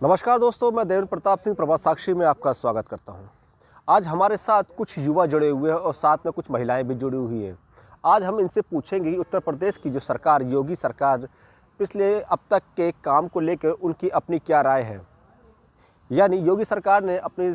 नमस्कार दोस्तों, मैं देवेंद्र प्रताप सिंह प्रभात साक्षी में आपका स्वागत करता हूं। आज हमारे साथ कुछ युवा जुड़े हुए हैं और साथ में कुछ महिलाएं भी जुड़ी हुई हैं। आज हम इनसे पूछेंगे कि उत्तर प्रदेश की जो सरकार, योगी सरकार, पिछले अब तक के काम को लेकर उनकी अपनी क्या राय है। यानी योगी सरकार ने अपने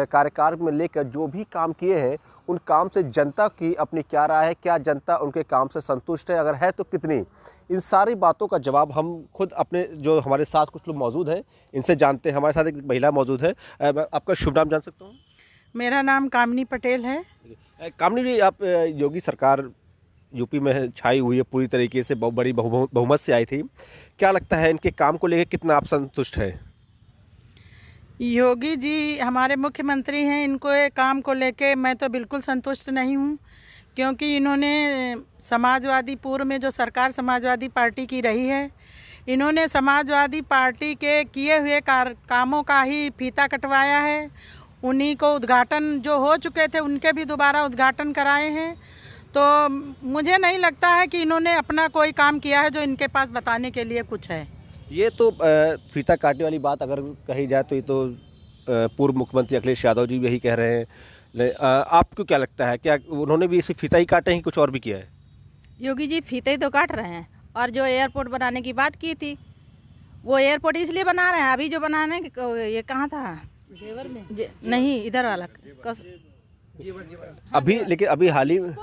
कार्यकाल में लेकर जो भी काम किए हैं, उन काम से जनता की अपनी क्या राय है, क्या जनता उनके काम से संतुष्ट है, अगर है तो कितनी। इन सारी बातों का जवाब हम खुद अपने जो हमारे साथ कुछ लोग मौजूद हैं इनसे जानते हैं। हमारे साथ एक महिला मौजूद है। आपका शुभ नाम जान सकता हूँ? मेरा नाम कामनी पटेल है। कामनी जी, आप योगी सरकार यूपी में छाई हुई है, पूरी तरीके से बहुत बड़ी बहुमत से आई थी। क्या लगता है इनके काम को लेकर कितना आप संतुष्ट हैं? योगी जी हमारे मुख्यमंत्री हैं, इनको ये काम को लेके मैं तो बिल्कुल संतुष्ट नहीं हूँ, क्योंकि इन्होंने समाजवादी पूर्व में जो सरकार समाजवादी पार्टी की रही है, इन्होंने समाजवादी पार्टी के किए हुए कामों का ही फीता कटवाया है। उन्हीं को उद्घाटन जो हो चुके थे उनके भी दोबारा उद्घाटन कराए हैं। तो मुझे नहीं लगता है कि इन्होंने अपना कोई काम किया है जो इनके पास बताने के लिए कुछ है। ये तो फीता काटने वाली बात अगर कही जाए तो ये तो पूर्व मुख्यमंत्री अखिलेश यादव जी भी यही कह रहे हैं। आपको क्या लगता है, क्या उन्होंने भी इसे फीता ही काटे हैं, कुछ और भी किया है? योगी जी फीते ही तो काट रहे हैं। और जो एयरपोर्ट बनाने की बात की थी, वो एयरपोर्ट इसलिए बना रहे हैं। अभी जो बनाने ये कहाँ था, जेवर में नहीं, इधर वाला अभी, लेकिन अभी हाल ही में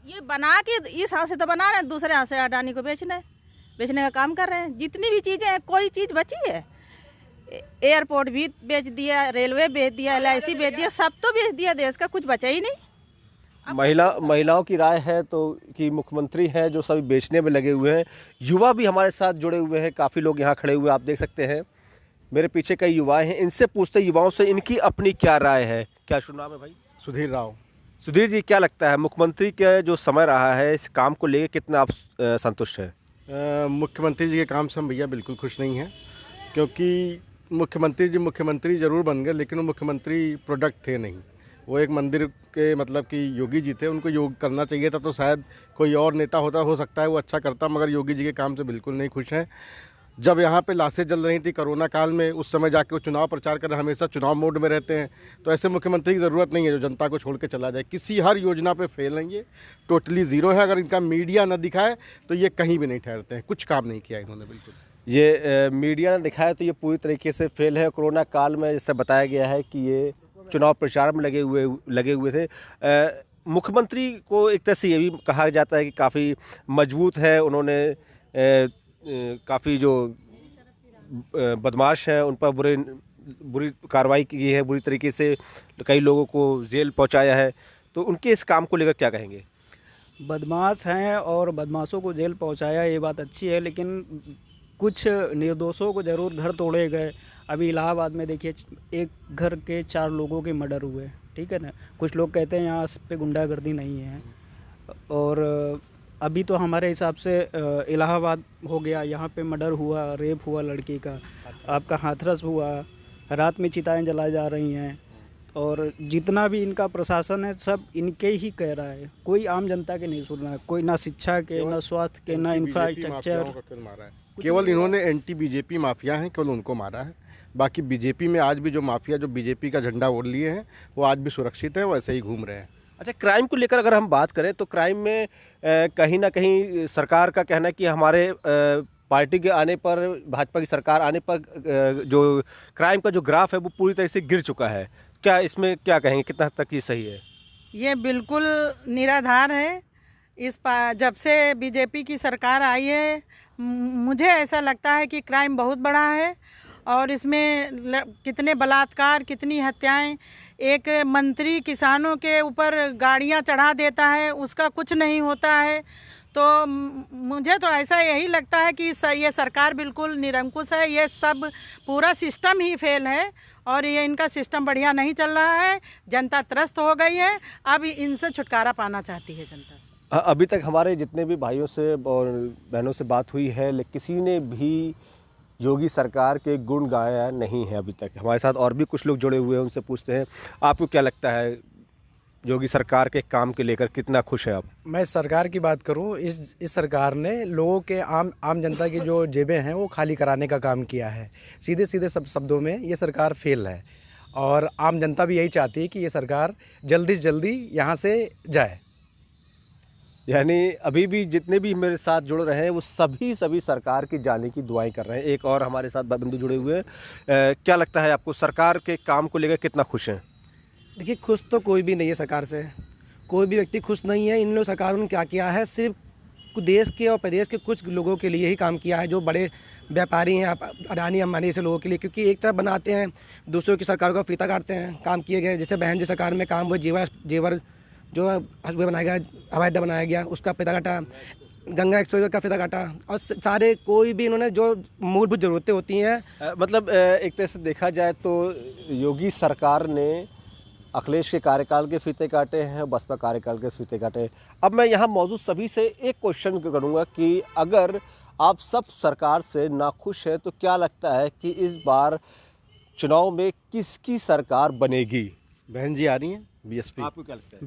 ये बना के इस हाथ से तो बना रहे हैं, दूसरे हाथ से अडानी को बेचने का काम कर रहे हैं। जितनी भी चीज़ें हैं, कोई चीज़ बची है? एयरपोर्ट भी बेच दिया, रेलवे बेच दिया, LIC बेच दिया, सब तो बेच दिया, देश का कुछ बचा ही नहीं। महिलाओं की राय है तो कि मुख्यमंत्री हैं जो सभी बेचने में लगे हुए हैं। युवा भी हमारे साथ जुड़े हुए हैं, काफ़ी लोग यहाँ खड़े हुए आप देख सकते हैं। मेरे पीछे कई युवा हैं, इनसे पूछते युवाओं से इनकी अपनी क्या राय है। क्या शुभ नाम है भाई? सुधीर राव। सुधीर जी, क्या लगता है मुख्यमंत्री का जो समय रहा है, इस काम को लेकर कितना आप संतुष्ट हैं? मुख्यमंत्री जी के काम से हम भैया बिल्कुल खुश नहीं हैं, क्योंकि मुख्यमंत्री ज़रूर बन गए, लेकिन वो मुख्यमंत्री प्रोडक्ट थे नहीं। वो एक मंदिर के मतलब कि योगी जी थे, उनको योग करना चाहिए था, तो शायद कोई और नेता होता, हो सकता है वो अच्छा करता, मगर योगी जी के काम से बिल्कुल नहीं खुश हैं। जब यहाँ पे लाशें जल रही थी कोरोना काल में, उस समय जाके वो चुनाव प्रचार कर, हमेशा चुनाव मोड में रहते हैं। तो ऐसे मुख्यमंत्री की ज़रूरत नहीं है जो जनता को छोड़ के चला जाए। किसी हर योजना पे फेल हैं, ये टोटली ज़ीरो है। अगर इनका मीडिया न दिखाए तो ये कहीं भी नहीं ठहरते हैं। कुछ काम नहीं किया इन्होंने बिल्कुल। ये मीडिया ने दिखाया तो ये पूरी तरीके से फेल है। कोरोना काल में जैसे बताया गया है कि ये चुनाव प्रचार में लगे हुए थे। मुख्यमंत्री को एक तरह से ये भी कहा जाता है कि काफ़ी मजबूत है, उन्होंने काफ़ी जो बदमाश हैं उन पर बुरी कार्रवाई की है, बुरी तरीके से कई लोगों को जेल पहुंचाया है। तो उनके इस काम को लेकर क्या कहेंगे? बदमाश हैं और बदमाशों को जेल पहुंचाया, ये बात अच्छी है, लेकिन कुछ निर्दोषों को ज़रूर घर तोड़े गए। अभी इलाहाबाद में देखिए, एक घर के 4 लोगों के मर्डर हुए, ठीक है ना। कुछ लोग कहते हैं यहाँ पे गुंडागर्दी नहीं है, और अभी तो हमारे हिसाब से इलाहाबाद हो गया, यहाँ पे मर्डर हुआ, रेप हुआ लड़की का, आपका हाथरस हुआ, रात में चिताएं जलाई जा रही हैं। और जितना भी इनका प्रशासन है सब इनके ही कह रहा है, कोई आम जनता के नहीं सुन रहा है। कोई ना शिक्षा के, ना स्वास्थ्य के, ना इंफ्रास्ट्रक्चर। केवल इन्होंने एंटी बीजेपी माफिया हैं, केवल उनको मारा है। बाकी बीजेपी में आज भी जो माफिया जो बीजेपी का झंडा ओढ़ लिए हैं, वो आज भी सुरक्षित है, वैसे ही घूम रहे हैं। अच्छा, क्राइम को लेकर अगर हम बात करें तो क्राइम में कहीं ना कहीं सरकार का कहना है कि हमारे पार्टी के आने पर, भाजपा की सरकार आने पर जो क्राइम का जो ग्राफ है वो पूरी तरह से गिर चुका है। क्या इसमें क्या कहेंगे, कितना हद तक ये सही है? ये बिल्कुल निराधार है। जब से बीजेपी की सरकार आई है, मुझे ऐसा लगता है कि क्राइम बहुत बढ़ा है, और इसमें कितने बलात्कार, कितनी हत्याएं। एक मंत्री किसानों के ऊपर गाड़ियां चढ़ा देता है, उसका कुछ नहीं होता है। तो मुझे तो ऐसा यही लगता है कि ये सरकार बिल्कुल निरंकुश है। ये सब पूरा सिस्टम ही फेल है, और ये इनका सिस्टम बढ़िया नहीं चल रहा है। जनता त्रस्त हो गई है, अब इनसे छुटकारा पाना चाहती है जनता। अभी तक हमारे जितने भी भाइयों से और बहनों से बात हुई है, लेकिन किसी ने भी योगी सरकार के गुण गाया नहीं है अभी तक। हमारे साथ और भी कुछ लोग जुड़े हुए हैं, उनसे पूछते हैं आपको क्या लगता है योगी सरकार के काम के लेकर कितना खुश है आप? मैं सरकार की बात करूं, इस सरकार ने लोगों के आम जनता की जो जेबें हैं वो खाली कराने का काम किया है। सीधे सीधे सब शब्दों में ये सरकार फेल है और आम जनता भी यही चाहती है कि ये सरकार जल्दी से जल्दी यहाँ से जाए। यानी अभी भी जितने भी मेरे साथ जुड़ रहे हैं वो सभी सरकार की जाने की दुआएं कर रहे हैं। एक और हमारे साथ बंधु जुड़े हुए हैं। क्या लगता है आपको, सरकार के काम को लेकर कितना खुश हैं? देखिए, खुश तो कोई भी नहीं है सरकार से, कोई भी व्यक्ति खुश नहीं है। इन लोग सरकारों ने क्या किया है, सिर्फ देश के और प्रदेश के कुछ लोगों के लिए ही काम किया है, जो बड़े व्यापारी हैं, अडानी अंबानी जैसे लोगों के लिए। क्योंकि एक तरफ बनाते हैं, दूसरों की सरकार को फीता काटते हैं काम किए गए। जैसे बहन जी सरकार में काम हुआ, जेवर जो हसबे बनाया गया, हवाई अड्डा बनाया गया, उसका फीता काटा, गंगा एक्सप्रेस का फीता काटा, और सारे कोई भी इन्होंने जो मूलभूत ज़रूरतें होती हैं। मतलब एक तरह से देखा जाए तो योगी सरकार ने अखिलेश के कार्यकाल के फीते काटे हैं, बसपा कार्यकाल के फीते काटे हैं। अब मैं यहाँ मौजूद सभी से एक क्वेश्चन करूँगा कि अगर आप सब सरकार से नाखुश हैं तो क्या लगता है कि इस बार चुनाव में किसकी सरकार बनेगी? बहन जी आ रही हैं बीएसपी। आपको क्या लगता है?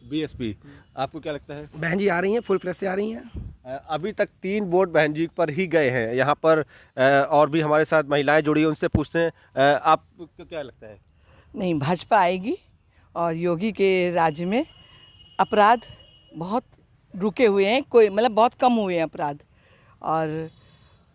बीएसपी। आपको क्या लगता है? बहन जी आ रही हैं, फुल फ्लैश से आ रही हैं। अभी तक 3 वोट बहन जी पर ही गए हैं। यहाँ पर और भी हमारे साथ महिलाएं जुड़ी हैं, उनसे पूछते हैं आपको क्या लगता है? नहीं, भाजपा आएगी और योगी के राज्य में अपराध बहुत रुके हुए हैं, कोई मतलब बहुत कम हुए हैं अपराध, और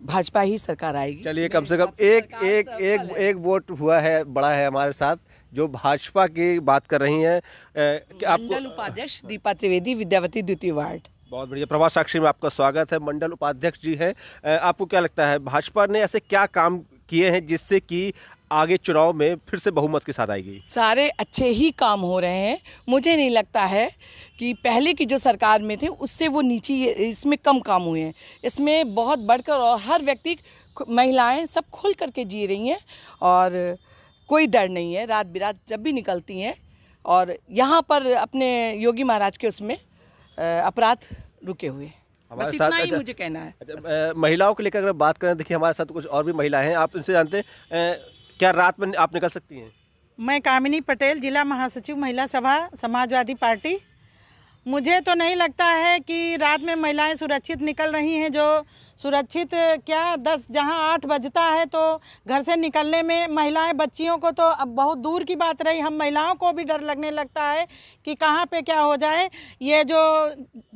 भाजपा ही सरकार आएगी। चलिए, कम से कम एक वोट हुआ है, बड़ा है हमारे साथ जो भाजपा की बात कर रही हैं। मंडल उपाध्यक्ष दीपा त्रिवेदी, विद्यावती द्वितीय वार्ड। बहुत बढ़िया। प्रभात साक्षी में आपका स्वागत है। मंडल उपाध्यक्ष जी है, आपको क्या लगता है भाजपा ने ऐसे क्या काम किए हैं जिससे कि आगे चुनाव में फिर से बहुमत के साथ आएगी? सारे अच्छे ही काम हो रहे हैं। मुझे नहीं लगता है कि पहले की जो सरकार में थे उससे वो नीचे, इसमें कम काम हुए हैं। इसमें बहुत बढ़कर, और हर व्यक्ति, महिलाएं सब खुल करके जी रही हैं और कोई डर नहीं है। रात बिरात जब भी निकलती हैं, और यहाँ पर अपने योगी महाराज के उसमें अपराध रुके हुए। बस इतना ही मुझे कहना है। अच्छा, महिलाओं को लेकर अगर बात करें, देखिए हमारे साथ कुछ और भी महिलाएं हैं, आप इनसे जानते हैं क्या रात में आप निकल सकती हैं? मैं कामिनी पटेल, जिला महासचिव महिला सभा समाजवादी पार्टी। मुझे तो नहीं लगता है कि रात में महिलाएं सुरक्षित निकल रही हैं। जो सुरक्षित क्या, 10 जहां 8 बजता है तो घर से निकलने में महिलाएं, बच्चियों को तो अब बहुत दूर की बात रही, हम महिलाओं को भी डर लगने लगता है कि कहां पे क्या हो जाए। ये जो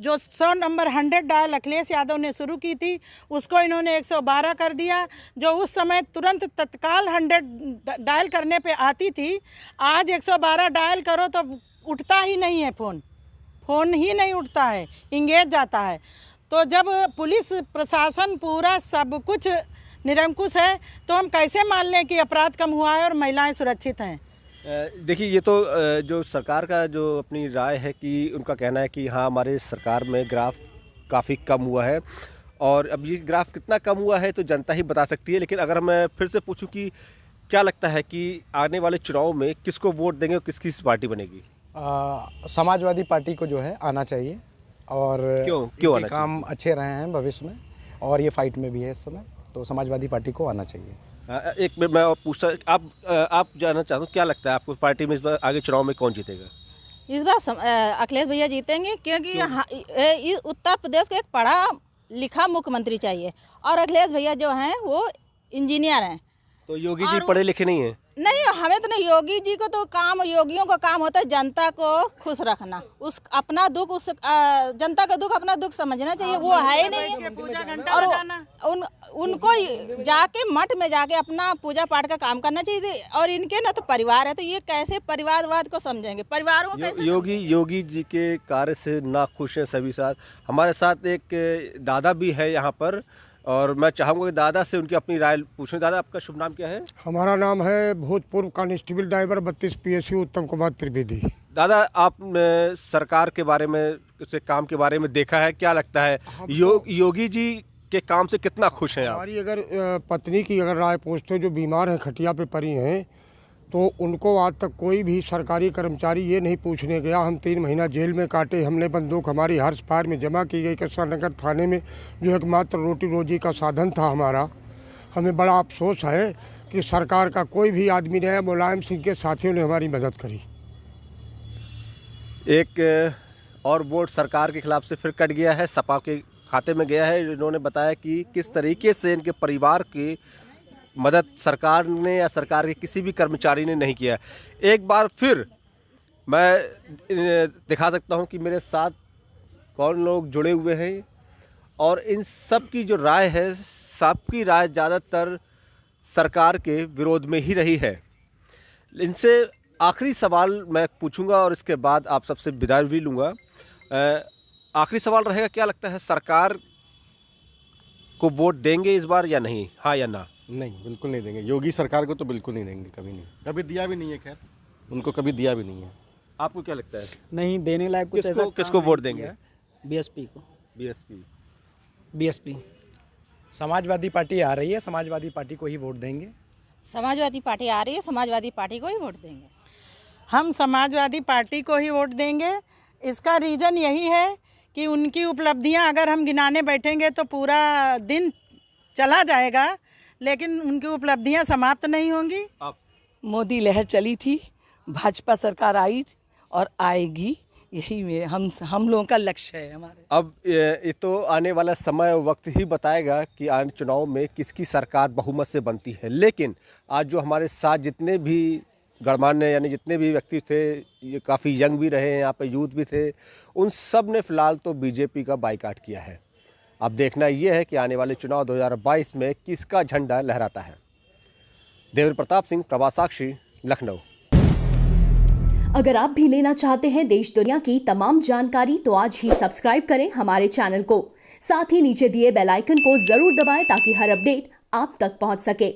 100 नंबर 100 डायल अखिलेश यादव ने शुरू की थी, उसको इन्होंने 112 कर दिया। जो उस समय तुरंत तत्काल 100 डायल करने पे आती थी, आज 112 डायल करो तो उठता ही नहीं है, फ़ोन ही नहीं उठता है, इंगेज जाता है। तो जब पुलिस प्रशासन पूरा सब कुछ निरंकुश है तो हम कैसे मान लें कि अपराध कम हुआ है और महिलाएं सुरक्षित हैं? देखिए, ये तो जो सरकार का जो अपनी राय है कि उनका कहना है कि हाँ, हमारे सरकार में ग्राफ काफ़ी कम हुआ है, और अब ये ग्राफ कितना कम हुआ है तो जनता ही बता सकती है। लेकिन अगर मैं फिर से पूछूं कि क्या लगता है कि आने वाले चुनाव में किसको वोट देंगे और किसकी पार्टी बनेगी? समाजवादी पार्टी को जो है आना चाहिए, और क्यों आना काम अच्छे रहे हैं भविष्य में, और ये फाइट में भी है इस समय, तो समाजवादी पार्टी को आना चाहिए। एक मैं और पूछता, आप जानना चाहता हूँ क्या लगता है आपको पार्टी में इस बार आगे चुनाव में कौन जीतेगा? इस बार अखिलेश भैया जीतेंगे, क्योंकि उत्तर प्रदेश को एक पढ़ा लिखा मुख्यमंत्री चाहिए, और अखिलेश भैया जो हैं वो इंजीनियर हैं। तो योगी जी पढ़े लिखे नहीं हैं? नहीं, हमें तो नहीं। योगी जी को तो काम, योगियों का काम होता है जनता को खुश रखना, उस अपना दुख, उस जनता का दुख अपना दुख समझना चाहिए। वो है ही नहीं, और उनको जाके मठ में जाके अपना पूजा पाठ का काम करना चाहिए। और इनके ना तो परिवार है, तो ये कैसे परिवारवाद को समझेंगे? परिवार को कैसे? योगी जी के कार्य से नाखुश हैं सभी साथ। हमारे साथ एक दादा भी है यहाँ पर, और मैं चाहूँगा कि दादा से उनकी अपनी राय पूछूं। दादा, आपका शुभ नाम क्या है? हमारा नाम है भूतपूर्व कांस्टेबल ड्राइवर 32 PSU उत्तम कुमार त्रिवेदी। दादा, आप सरकार के बारे में, उसके काम के बारे में देखा है, क्या लगता है योगी जी के काम से कितना खुश हैं आप? हमारी अगर पत्नी की अगर राय पूछते हो, जो बीमार हैं, खटिया पे पड़ी हैं, तो उनको आज तक कोई भी सरकारी कर्मचारी ये नहीं पूछने गया। हम 3 महीना जेल में काटे, हमने बंदूक हमारी हर्ष फायर में जमा की गई कृष्णनगर थाने में, जो एकमात्र रोटी रोजी का साधन था हमारा। हमें बड़ा अफसोस है कि सरकार का कोई भी आदमी नहीं, मुलायम सिंह के साथियों ने हमारी मदद करी। एक और वोट सरकार के खिलाफ से फिर कट गया है, सपा के खाते में गया है। इन्होंने बताया कि किस तरीके से इनके परिवार की मदद सरकार ने या सरकार के किसी भी कर्मचारी ने नहीं किया। एक बार फिर मैं दिखा सकता हूं कि मेरे साथ कौन लोग जुड़े हुए हैं और इन सब की जो राय है, सबकी राय ज़्यादातर सरकार के विरोध में ही रही है। इनसे आखिरी सवाल मैं पूछूंगा और इसके बाद आप सबसे विदाई भी लूँगा। आखिरी सवाल रहेगा, क्या लगता है सरकार को वोट देंगे इस बार या नहीं, हाँ या ना? नहीं, बिल्कुल नहीं देंगे। योगी सरकार को तो बिल्कुल नहीं देंगे, कभी नहीं, कभी दिया भी नहीं है। खैर, उनको कभी दिया भी नहीं है। आपको क्या लगता है? नहीं देने लायक कुछ ऐसा किसको वोट देंगे? बीएसपी को। बीएसपी। समाजवादी पार्टी आ रही है, समाजवादी पार्टी को ही वोट देंगे। समाजवादी पार्टी आ रही है, समाजवादी पार्टी को ही वोट देंगे। हम समाजवादी पार्टी को ही वोट देंगे। इसका रीज़न यही है कि उनकी उपलब्धियां अगर हम गिनाने बैठेंगे तो पूरा दिन चला जाएगा, लेकिन उनकी उपलब्धियां समाप्त नहीं होंगी। मोदी लहर चली थी, भाजपा सरकार आई और आएगी, यही में हम लोगों का लक्ष्य है हमारे। अब ये तो आने वाला समय वक्त ही बताएगा कि आने चुनाव में किसकी सरकार बहुमत से बनती है। लेकिन आज जो हमारे साथ जितने भी गणमान्य यानी जितने भी व्यक्ति थे, ये काफ़ी यंग भी रहे हैं, यहाँ पे यूथ भी थे, उन सब ने फिलहाल तो बीजेपी का बाइकाट किया है। अब देखना ये है कि आने वाले चुनाव 2022 में किसका झंडा लहराता है। देवेंद्र प्रताप सिंह, प्रभात साक्षी, लखनऊ। अगर आप भी लेना चाहते हैं देश दुनिया की तमाम जानकारी तो आज ही सब्सक्राइब करें हमारे चैनल को। साथ ही नीचे दिए बेल आइकन को जरूर दबाएं ताकि हर अपडेट आप तक पहुंच सके।